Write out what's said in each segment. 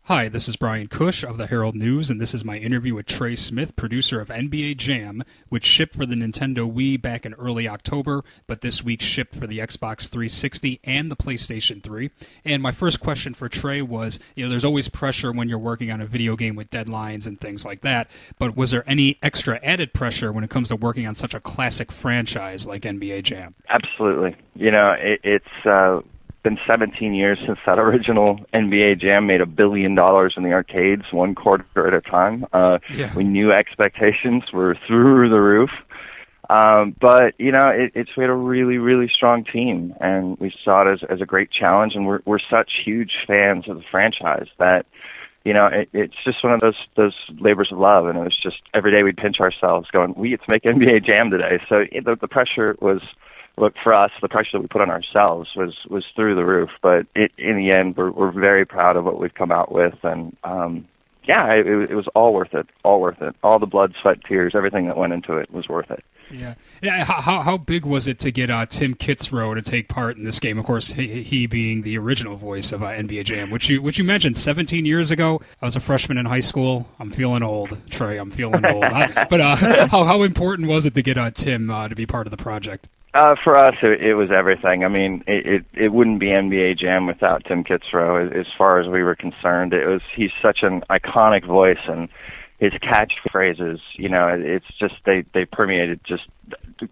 Hi, this is Brian Cush of the Herald News, and this is my interview with Trey Smith, producer of NBA Jam, which shipped for the Nintendo Wii back in early October, but this week shipped for the Xbox 360 and the PlayStation 3. And my first question for Trey was, there's always pressure when you're working on a video game with deadlines and things like that, but was there any extra added pressure when it comes to working on such a classic franchise like NBA Jam? Absolutely. It's been 17 years since that original NBA Jam made $1 billion in the arcades, one quarter at a time. We knew expectations were through the roof. But we had a really, really strong team, and we saw it as a great challenge, and we're such huge fans of the franchise that, it's just one of those labors of love, and it was just every day we'd pinch ourselves going, we get to make NBA Jam today. So the pressure was... Look, for us, the pressure that we put on ourselves was through the roof. But in the end, we're very proud of what we've come out with, and it was all worth it. All worth it. All the blood, sweat, tears, everything that went into it was worth it. Yeah. How big was it to get Tim Kitzrow to take part in this game? Of course, he being the original voice of NBA Jam, which you mentioned 17 years ago. I was a freshman in high school. I'm feeling old, Trey. I'm feeling old. But how important was it to get Tim to be part of the project? For us, it was everything. I mean, it wouldn't be NBA Jam without Tim Kitzrow. As far as we were concerned, he's such an iconic voice, and his catchphrases, it's just they permeated just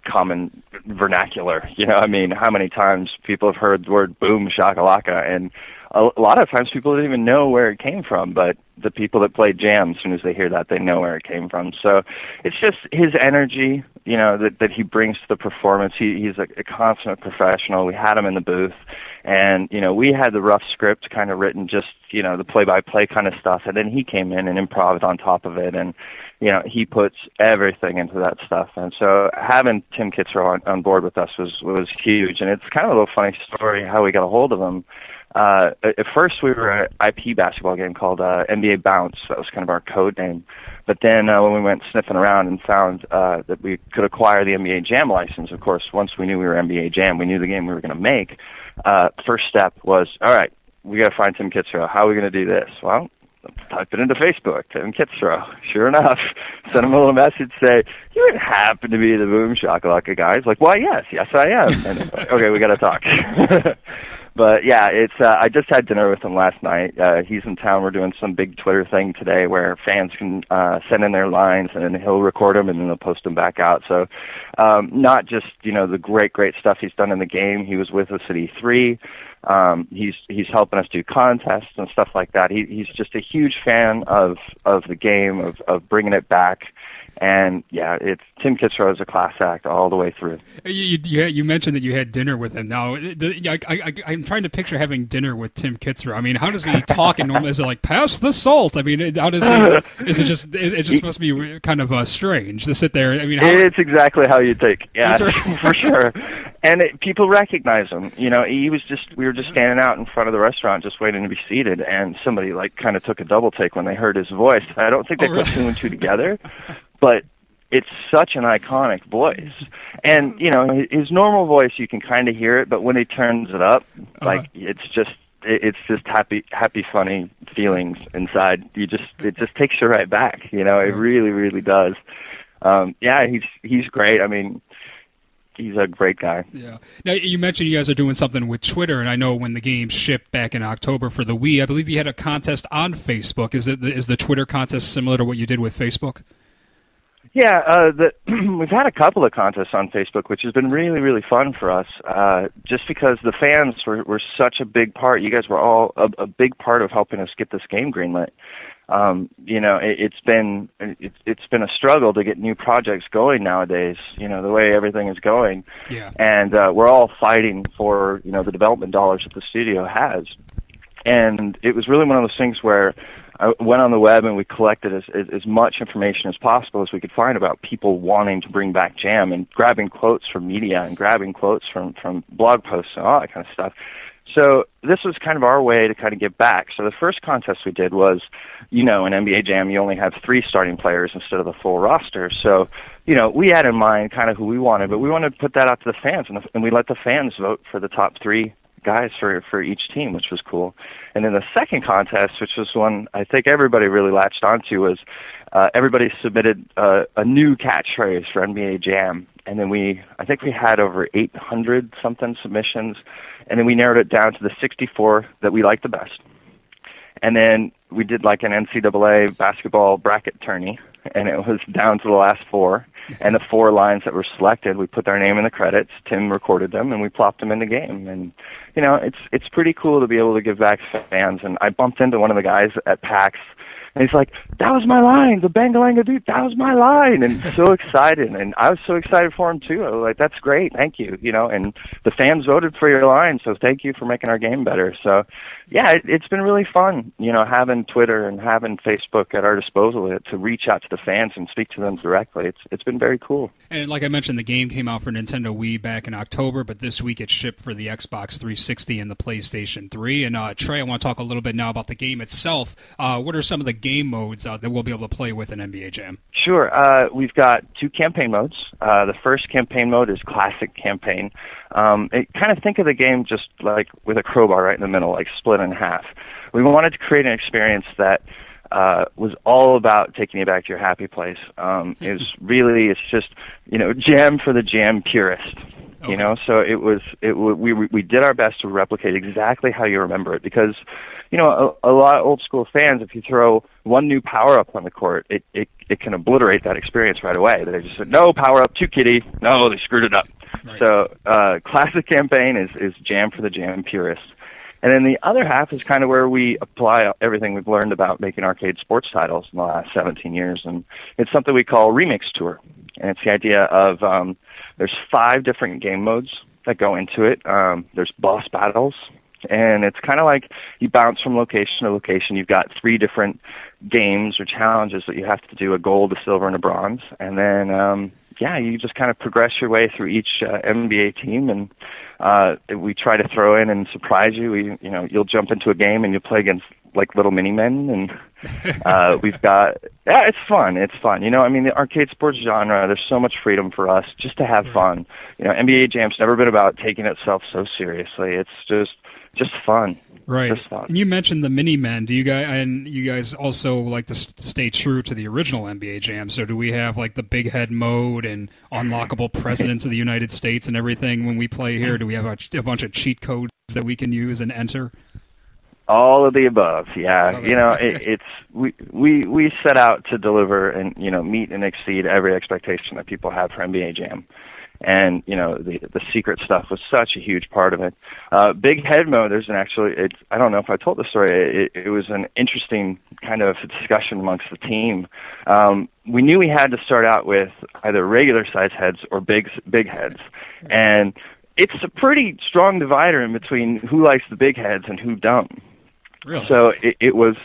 common vernacular. I mean, how many times people have heard the word boom shakalaka, and a lot of times people didn't even know where it came from, but the people that play Jam, as soon as they hear that, they know where it came from. So it's just his energy, that he brings to the performance. He's a consummate professional. We had him in the booth, and, we had the rough script kind of written, just, the play-by-play kind of stuff, and then he came in and improvised on top of it, and, he puts everything into that stuff. And so having Tim Kitzrow on board with us was huge, and it's kind of a little funny story how we got a hold of him. At first, we were an IP basketball game called NBA Bounce. That was kind of our code name. But then when we went sniffing around and found that we could acquire the NBA Jam license, of course, once we knew we were NBA Jam, we knew the game we were going to make. First step was, all right, we got to find Tim Kitzrow. How are we going to do this? Well, let's type it into Facebook, Tim Kitzrow. Sure enough, send him a little message, say, you would happen to be the Boom Shakalaka guy. He's like, well, yes, I am. And, okay, we got to talk. But yeah, it's. I just had dinner with him last night. He's in town. We're doing some big Twitter thing today where fans can send in their lines, and then he'll record them, and then they'll post them back out. So, not just the great stuff he's done in the game. He was with us at E3. He's helping us do contests and stuff like that. He's just a huge fan of the game, of bringing it back. And yeah, Tim Kitzrow is a class act all the way through. You mentioned that you had dinner with him. Now, I'm trying to picture having dinner with Tim Kitzrow. I mean, how does he talk? And normally, is it like pass the salt? I mean, how does he? Is it just? It just must be kind of strange to sit there. I mean, it's exactly how you take. Yeah, for sure. And people recognize him. We were just standing out in front of the restaurant, just waiting to be seated, and somebody kind of took a double take when they heard his voice. I don't think they put two and two together. But it's such an iconic voice. And, his normal voice, you can kind of hear it, but when he turns it up, it's just happy, funny feelings inside. It just takes you right back. It really, really does. He's great. I mean, he's a great guy. Yeah. Now, you mentioned you guys are doing something with Twitter, and I know when the game shipped back in October for the Wii, I believe you had a contest on Facebook. Is the Twitter contest similar to what you did with Facebook? Yeah, we've had a couple of contests on Facebook, which has been really, really fun for us, just because the fans were such a big part. You guys were all a big part of helping us get this game greenlit. It's been a struggle to get new projects going nowadays, the way everything is going. Yeah. And we're all fighting for, the development dollars that the studio has. And it was really one of those things where I went on the web and we collected as much information as possible as we could find about people wanting to bring back Jam, and grabbing quotes from media and grabbing quotes from blog posts and all that kind of stuff. So this was kind of our way to kind of give back. So the first contest we did was, in NBA Jam, you only have 3 starting players instead of the full roster. So, we had in mind kind of who we wanted, but we wanted to put that out to the fans, and we let the fans vote for the top 3 guys for each team, which was cool. And then the second contest, which was one I think everybody really latched onto, was everybody submitted a new catchphrase for NBA Jam. And then I think we had over 800 something submissions, and then we narrowed it down to the 64 that we liked the best. And then we did like an NCAA basketball bracket tourney, and it was down to the last 4. And the 4 lines that were selected, we put their name in the credits. Tim recorded them, and we plopped them in the game. And it's pretty cool to be able to give back to fans. And I bumped into one of the guys at PAX, and he's like, "That was my line, the Bangalanga dude. That was my line," and so excited. And I was so excited for him too. I was like, "That's great, thank you." And the fans voted for your line, so thank you for making our game better. So, yeah, it's been really fun, having Twitter and having Facebook at our disposal to reach out to the fans and speak to them directly. It's been very cool. And like I mentioned, the game came out for Nintendo Wii back in October, but this week it shipped for the Xbox 360 and the PlayStation 3. And Trey, I want to talk a little bit now about the game itself. What are some of the game modes that we'll be able to play with in NBA Jam? Sure. We've got 2 campaign modes. The first campaign mode is Classic Campaign. Kind of think of the game just like with a crowbar right in the middle, like split in half. We wanted to create an experience that was all about taking you back to your happy place. It's just, jam for the jam purist. Okay. So we did our best to replicate exactly how you remember it, because, a lot of old school fans, if you throw one new power up on the court, it can obliterate that experience right away. They just said, "No, power up, too kiddie." No, they screwed it up. Right. So Classic Campaign is jam for the jam purist. And then the other half is kind of where we apply everything we've learned about making arcade sports titles in the last 17 years. And it's something we call Remix Tour. And it's the idea of there's 5 different game modes that go into it. There's boss battles. And it's kind of like you bounce from location to location. You've got 3 different games or challenges that you have to do, a gold, a silver, and a bronze. And then, you just kind of progress your way through each NBA team. And we try to throw in and surprise you. You'll jump into a game and you'll play against like little mini-men. And we've got, it's fun. It's fun. The arcade sports genre, there's so much freedom for us just to have fun. NBA Jam's never been about taking itself so seriously. It's just fun. Right. And you mentioned the mini-men. Do you guys also like to stay true to the original NBA Jam? So do we have like the big head mode and unlockable presidents of the United States and everything when we play here? Do we have a bunch of cheat codes that we can use and enter? All of the above, yeah. Okay. We set out to deliver and meet and exceed every expectation that people have for NBA Jam. And the secret stuff was such a huge part of it. Big head mode. I don't know if I told the story. It was an interesting kind of discussion amongst the team. We knew we had to start out with either regular size heads or big heads, and it's a pretty strong divider in between who likes the big heads and who don't. Really? So it was.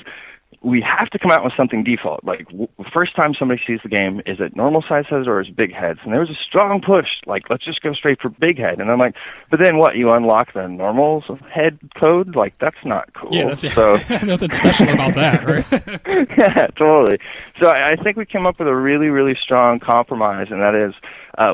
We have to come out with something default. Like, first time somebody sees the game, is it normal size heads or is it big heads? And there was a strong push, like, let's just go straight for big head. And I'm like, but then what? You unlock the normal head code? Like, that's not cool. Yeah, that's nothing special about that, right? Yeah, totally. So I think we came up with a really, really strong compromise, and that is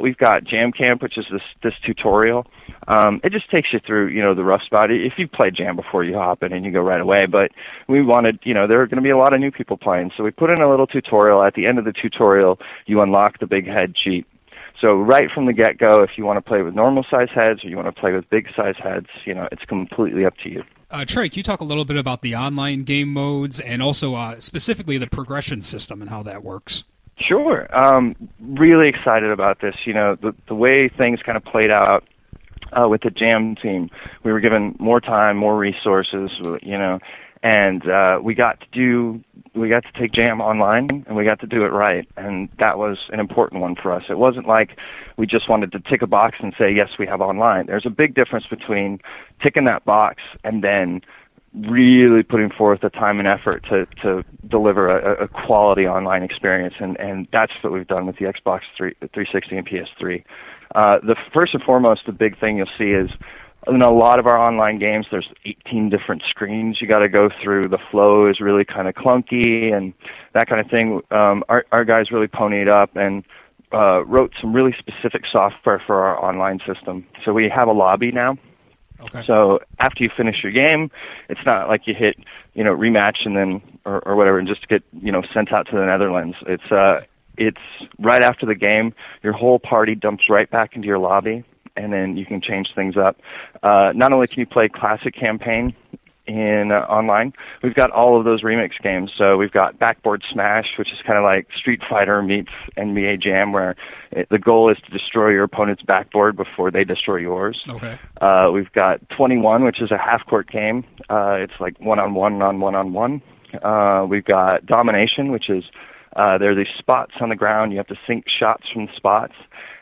we've got Jam Camp, which is this tutorial. It just takes you through, the rough spot. If you've played Jam before, you hop in and you go right away. But we wanted, there are going to be a lot of new people playing. So we put in a little tutorial. At the end of the tutorial, you unlock the big head cheat. So right from the get-go, if you want to play with normal size heads or you want to play with big size heads, it's completely up to you. Trey, can you talk a little bit about the online game modes and also specifically the progression system and how that works? Sure. Really excited about this. The way things kind of played out with the Jam team, we were given more time, more resources, and we got to take Jam online, and we got to do it right, and that was an important one for us. It wasn't like we just wanted to tick a box and say, yes, we have online. There's a big difference between ticking that box and then really putting forth the time and effort to deliver a quality online experience, and that's what we've done with the Xbox 360 and PS3. The first and foremost, the big thing you'll see is in a lot of our online games, there's 18 different screens you got to go through. The flow is really kind of clunky and that kind of thing. Our guys really ponied up and wrote some really specific software for our online system. So we have a lobby now. Okay. So after you finish your game, it's not like you hit, rematch and then or whatever, and just get sent out to the Netherlands. It's right after the game. Your whole party dumps right back into your lobby, and then you can change things up. Not only can you play classic campaign in online, we've got all of those remix games. So we've got Backboard Smash, which is kind of like Street Fighter meets NBA Jam, where the goal is to destroy your opponent's backboard before they destroy yours. Okay. We've got 21, which is a half-court game. It's like one-on-one on one-on-one. We've got Domination, which is there are these spots on the ground. You have to sink shots from the spots.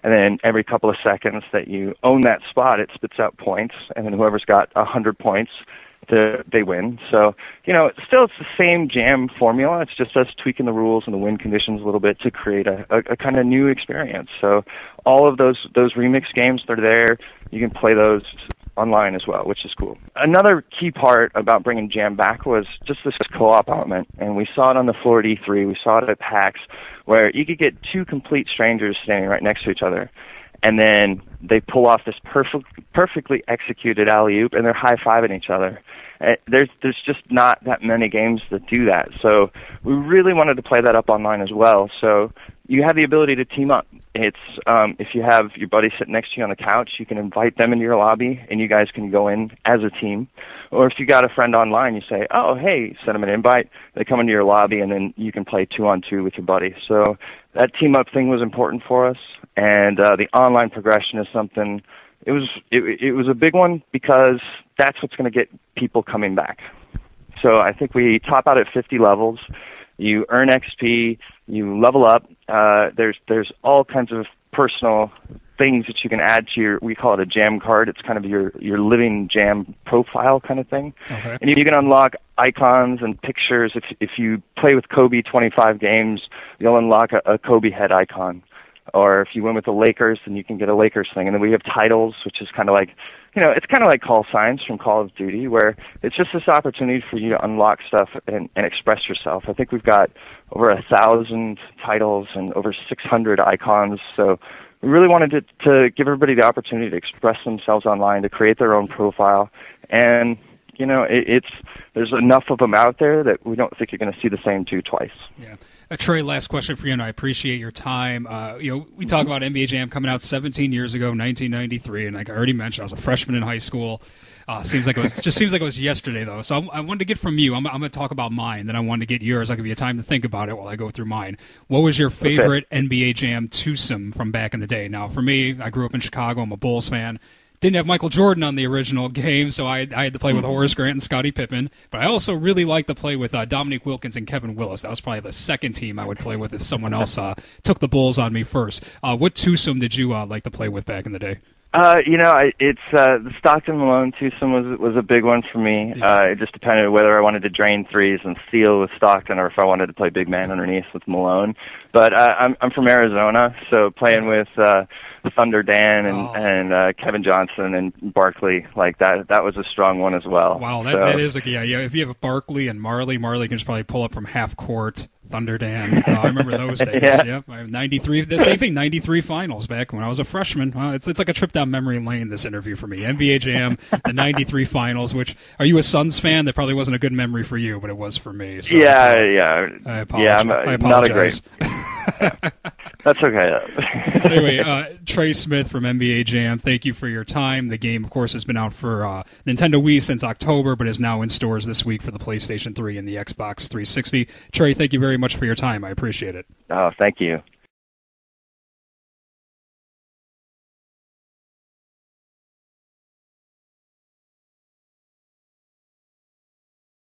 And then every couple of seconds that you own that spot, it spits out points. And then whoever's got 100 points, they win. So, still it's the same Jam formula. It's just us tweaking the rules and the win conditions a little bit to create a kind of new experience. So all of those remix games, they're there. You can play those online as well, which is cool. Another key part about bringing Jam back was just this co-op element, and we saw it on the floor at E3, we saw it at PAX, where you could get two complete strangers standing right next to each other, and then they pull off this perfectly executed alley-oop, and they're high-fiving each other. There's just not that many games that do that, so we really wanted to play that up online as well. So you have the ability to team up. It's if you have your buddy sitting next to you on the couch, you can invite them into your lobby, and you guys can go in as a team. Or if you got a friend online, you say, "Oh, hey," send them an invite. They come into your lobby, and then you can play 2-on-2 with your buddy. So that team up thing was important for us, and the online progression is something. It was a big one because that's what's going to get people coming back. So I think we top out at 50 levels. You earn XP, you level up. There's all kinds of personal things that you can add to your, we call it a Jam card. It's kind of your living Jam profile kind of thing. Okay. And you can unlock icons and pictures. If you play with Kobe 25 games, you'll unlock a Kobe head icon. Or if you win with the Lakers, then you can get a Lakers thing. And then we have titles, which is kind of like, it's kind of like call signs from Call of Duty, where it's just this opportunity for you to unlock stuff and express yourself. I think we've got over 1,000 titles and over 600 icons. So we really wanted to give everybody the opportunity to express themselves online, to create their own profile. And, there's enough of them out there that we don't think you're going to see the same two twice. Yeah. Trey, last question for you, and I appreciate your time. We talk about NBA Jam coming out 17 years ago, 1993, and like I already mentioned, I was a freshman in high school. Seems like it was yesterday, though. So I wanted to get from you. I'm going to talk about mine, then I wanted to get yours. I'll give you time to think about it while I go through mine. What was your favorite NBA Jam twosome from back in the day? Now, for me, I grew up in Chicago. I'm a Bulls fan. Didn't have Michael Jordan on the original game, so I had to play with Horace Grant and Scottie Pippen. But I also really liked to play with Dominique Wilkins and Kevin Willis. That was probably the second team I would play with if someone else took the Bulls on me first. What twosome did you like to play with back in the day? It's the Stockton Malone twosome was a big one for me. Yeah. It just depended whether I wanted to drain threes and steal with Stockton, or if I wanted to play big man underneath with Malone. But I'm from Arizona, so playing with Thunder Dan and Kevin Johnson and Barkley, like that was a strong one as well. Wow, that is yeah. If you have Barkley and Marley can just probably pull up from half court. Thunder Dan. I remember those days. Yeah. Yep. 93. The same thing. 93 finals back when I was a freshman. It's like a trip down memory lane. This interview for me. NBA Jam, the 93 finals. Which, are you a Suns fan? That probably wasn't a good memory for you, but it was for me. So yeah. I apologize. Yeah, I apologize. not a great. That's okay. Anyway, Trey Smith from NBA Jam, thank you for your time. The game, of course, has been out for Nintendo Wii since October, but is now in stores this week for the PlayStation 3 and the Xbox 360. Trey, thank you very much for your time. I appreciate it. Oh, thank you.